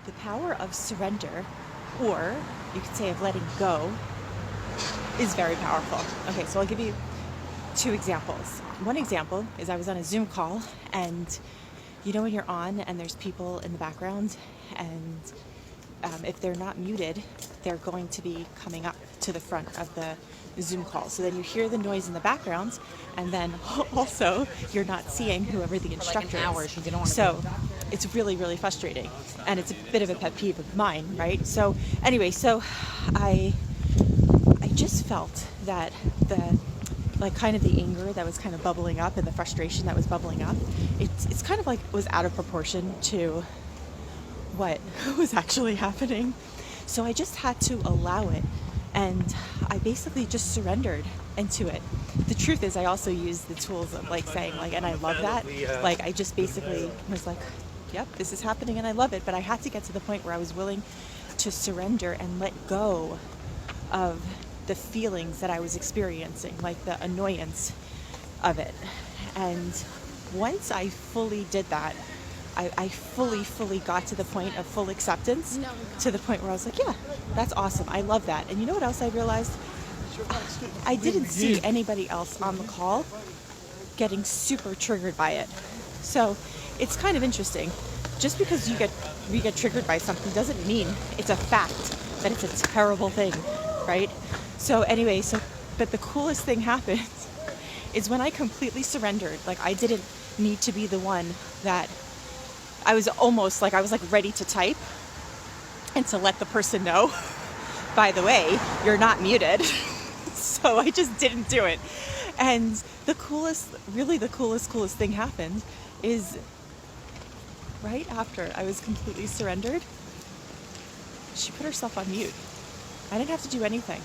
the power of surrender, or you could say of letting go, is very powerful. Okay, so I'll give you two examples. One example is I was on a Zoom call, and you know when you're on and there's people in the background, and if they're not muted, they're going to be coming up to the front of the Zoom call. So then you hear the noise in the background, and then also you're not seeing whoever the instructor is. So it's really, really frustrating, and it's a bit of a pet peeve of mine, right? So anyway, so I just felt that kind of the anger that was kind of bubbling up and the frustration that was bubbling up, it's kind of like it was out of proportion to what was actually happening. So I just had to allow it, and I basically just surrendered into it. The truth is I also used the tools of saying and I love that. I just basically was like, yep, this is happening and I love it. But I had to get to the point where I was willing to surrender and let go of the feelings that I was experiencing, like the annoyance of it. And once I fully did that, I fully got to the point of full acceptance, to the point where I was like, yeah, that's awesome. I love that. And you know what else I realized? I didn't see anybody else on the call getting super triggered by it. So it's kind of interesting. Just because we get triggered by something doesn't mean it's a fact that it's a terrible thing, right? So anyway, but the coolest thing happened is when I completely surrendered. I didn't need to be the one that I was almost I was ready to type and to let the person know, by the way, you're not muted. So I just didn't do it. And the coolest thing happened is right after I was completely surrendered, she put herself on mute. I didn't have to do anything.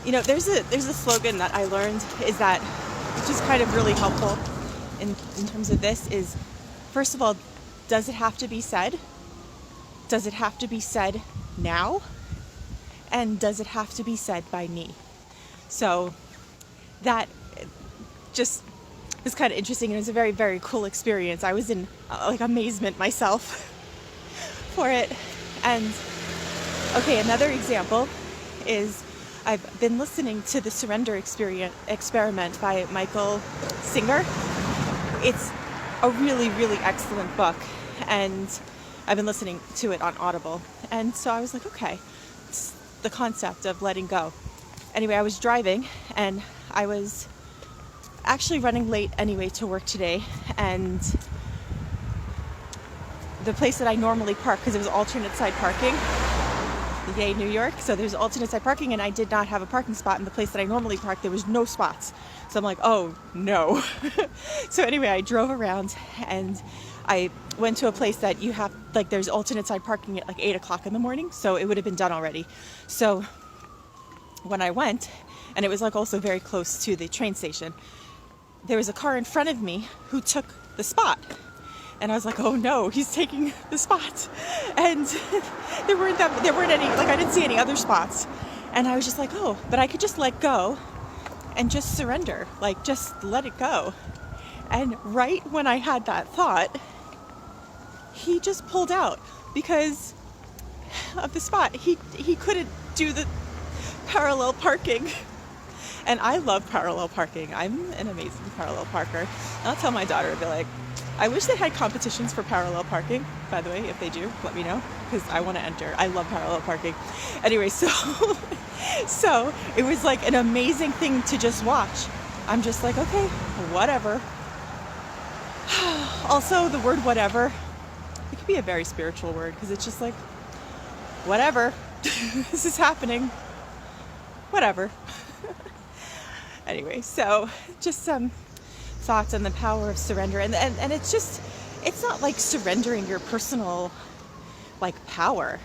You know, there's a slogan that I learned is that, which is kind of really helpful in terms of this, is, first of all, does it have to be said? Does it have to be said now? And does it have to be said by me? So that just was kind of interesting, and it was a very, very cool experience. I was in amazement myself for it. And okay, another example is I've been listening to the Surrender Experiment by Michael Singer. It's a really, really excellent book, and I've been listening to it on Audible. And so I was like, okay, it's the concept of letting go. Anyway, I was driving, and I was actually running late anyway to work today, and the place that I normally park, because it was alternate side parking, yay New York, so there's alternate side parking, and I did not have a parking spot in the place that I normally park. There was no spots. So I'm like, oh no. So anyway, I drove around, and I went to a place that you have, there's alternate side parking at 8 o'clock in the morning, so it would have been done already. So when I went, and it was also very close to the train station, there was a car in front of me who took the spot. And I was like, oh no, he's taking the spot. And there weren't any, I didn't see any other spots. And I was just like, oh, but I could just let go and just surrender, just let it go. And right when I had that thought, he just pulled out because of the spot. He couldn't do the parallel parking. And I love parallel parking. I'm an amazing parallel parker. I'll tell my daughter, I'll be like, I wish they had competitions for parallel parking. By the way, if they do, let me know, because I want to enter. I love parallel parking. Anyway, so it was an amazing thing to just watch. I'm just like, okay, whatever. Also, the word whatever, it could be a very spiritual word, because it's just whatever. This is happening. Whatever. Anyway, so just some thoughts on the power of surrender, and it's not surrendering your personal power.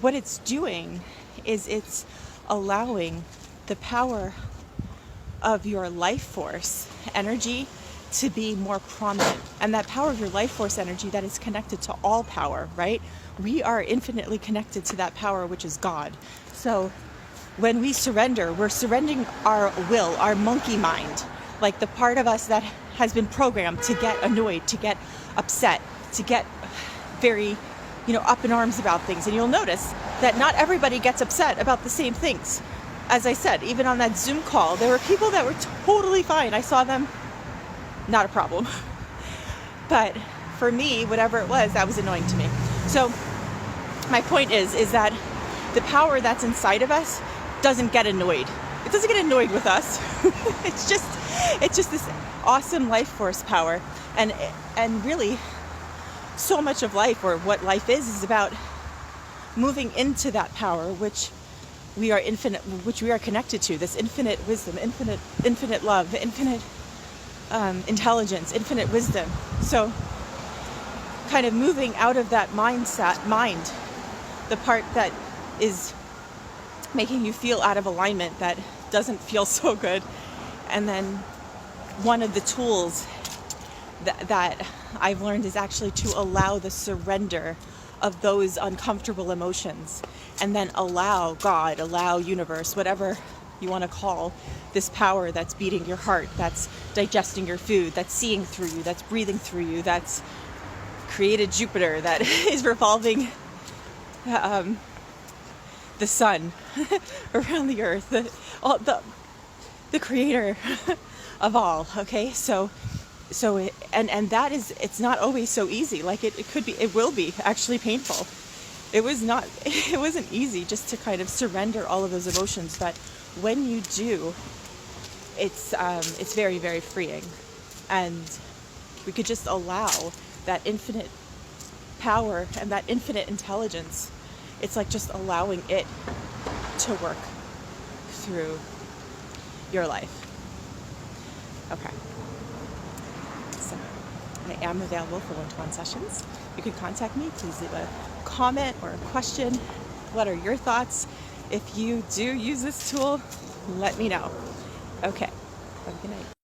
What it's doing is it's allowing the power of your life force energy to be more prominent, and that power of your life force energy that is connected to all power, right? We are infinitely connected to that power, which is God. So when we surrender, we're surrendering our will, our monkey mind, the part of us that has been programmed to get annoyed, to get upset, to get very, up in arms about things. And you'll notice that not everybody gets upset about the same things. As I said, even on that Zoom call, there were people that were totally fine. I saw them, not a problem. But for me, whatever it was, that was annoying to me. So my point is that the power that's inside of us doesn't get annoyed. It doesn't get annoyed with us. It's just this awesome life force power. And really, so much of life, or what life is about moving into that power, which we are connected to, this infinite wisdom, infinite love, infinite intelligence, infinite wisdom. So kind of moving out of that mind, the part that is making you feel out of alignment, that doesn't feel so good. And then one of the tools that I've learned is actually to allow the surrender of those uncomfortable emotions, and then allow God, allow universe, whatever you want to call this power that's beating your heart, that's digesting your food, that's seeing through you, that's breathing through you, that's created Jupiter, that is revolving the sun around the earth, the creator of all. Okay, so that is, it's not always so easy. Like it will be actually painful. It wasn't easy just to kind of surrender all of those emotions, but when you do, it's very, very freeing. And we could just allow that infinite power and that infinite intelligence. It's like just allowing it to work through your life. Okay. So I am available for one-to-one sessions. You can contact me. Please leave a comment or a question. What are your thoughts? If you do use this tool, let me know. Okay. Have a good night.